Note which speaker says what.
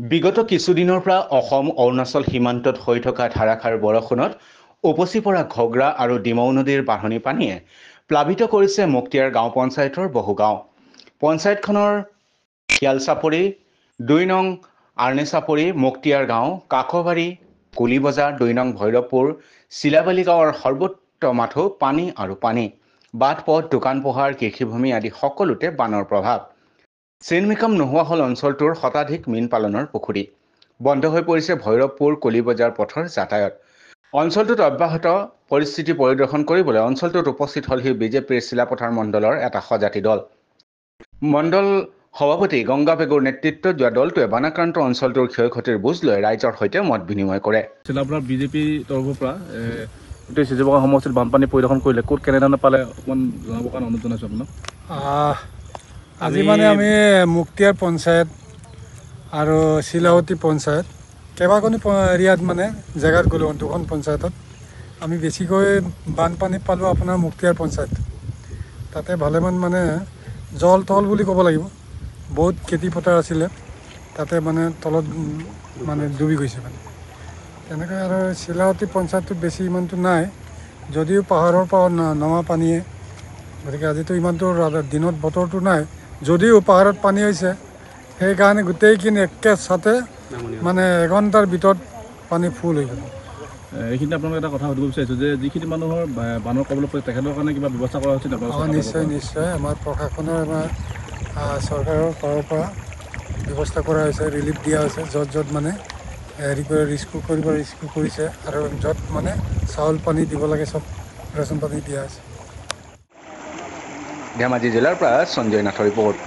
Speaker 1: বিগত কিছুদিনৰ পৰা অসম অৰুণাচল সীমান্তত হৈ থকা ধাৰাসাৰ বৰষুণত উপচি পৰা ঘগ্ৰা আৰু ডিমৌ নদীৰ বাঢ়নী পানীয়ে প্লাবিত কৰিছে মুক্তিয়াৰ গাঁও পঞ্চায়তৰ বহু গাঁও। পঞ্চায়তখনৰ শিয়ালচাপৰি, ২ নং আৰ্নেচাপৰি, মুক্তিয়াৰ গাঁও, কাকবাৰী, কুলিবজাৰ, ২ নং ভৈৰৱপুৰ, চিলাবালি গাঁৱৰ সৰ্বত্ৰ মাথো পানী আৰু পানী। বাট-পথ, দোকান-পোহাৰ, কৃষিভূমি আদি সকলোতে বানৰ প্ৰভাৱ। চিনমিকাম নোহোৱা হ'ল অঞ্চলটোৰ শতাধিক মীন পালনৰ পুখুৰী। বন্ধ হৈ পৰিছে ভৈৰৱপুৰ কলিবজাৰ পথৰ যাতায়াত। অঞ্চলটোত অব্যাহত পৰিস্থিতি পৰিদৰ্শন কৰিবলৈ অঞ্চলটোত উপস্থিত হ'লহি বিজেপিৰ চিলাপথাৰ মণ্ডলৰ এটা সজাতি দল। মণ্ডল সভাপতি গংগা পেগুৰ নেতৃত্বত যোৱা দলটোৱে বানাক্ৰান্ত অঞ্চলটোৰ ক্ষয়-ক্ষতিৰ বুজ লৈ ৰাইজৰ সৈতে মত বিনিময় কৰে।
Speaker 2: চিলাপথাৰ বিজেপি তৰফৰ পৰা গোটেই চিজিবগা সমষ্টিত বানপানী পৰিদৰ্শন কৰিলে ক'ত কেনেধৰণে পালে অকণমান জনাবৰ কাৰণে অনুৰোধ জনাইছোঁ আপোনাক।
Speaker 3: আজি মানে আমি মুক্তিয়াৰ পঞ্চায়ত আৰু শিলাৱতী পঞ্চায়ত কেইবাখনো এৰিয়াত মানে জেগাত গ'লোঁ। 2খন পঞ্চায়তত আমি বেছিকৈ বানপানী পালোঁ আপোনাৰ মুক্তিয়াৰ পঞ্চায়ত। তাতে ভালেমান মানে জল তল বুলি ক'ব লাগিব, বহুত খেতি পথাৰ আছিলে তাতে মানে তলত মানে ডুবি গৈছে মানে তেনেকৈ। আৰু শিলাৱতী পঞ্চায়তটোত বেছি ইমানটো নাই, যদিও পাহাৰৰ পৰা নমা পানীয়ে, গতিকে আজিতো ইমানটো দিনত বতৰটো নাই, যদিও পাহাৰত পানী হৈছে সেইকাৰণে গোটেইখিনি একেচাতে মানে এঘণ্টাৰ ভিতৰত পানী ফুল হৈ গ'ল।
Speaker 2: এইখিনিতে আপোনালোকে এটা কথা সুধিব বিচাৰিছোঁ যে যিখিনি মানুহৰ বানৰ কবলত পৰিছে তেখেতৰ কাৰণে কিবা ব্যৱস্থা কৰা হৈছে নেকি?
Speaker 3: নিশ্চয় আমাৰ প্ৰশাসনৰ, আমাৰ চৰকাৰৰ ফালৰ পৰা ব্যৱস্থা কৰা হৈছে, ৰিলিফ দিয়া হৈছে। য'ত মানে হেৰি কৰি ৰিস্কিউ কৰিছে আৰু য'ত মানে চাউল পানী দিব লাগে চব ৰেচন পানী দিয়া হৈছে।
Speaker 1: ধেমাজি জিলাৰ পৰা সঞ্জয় নাথৰ ৰিপৰ্ট।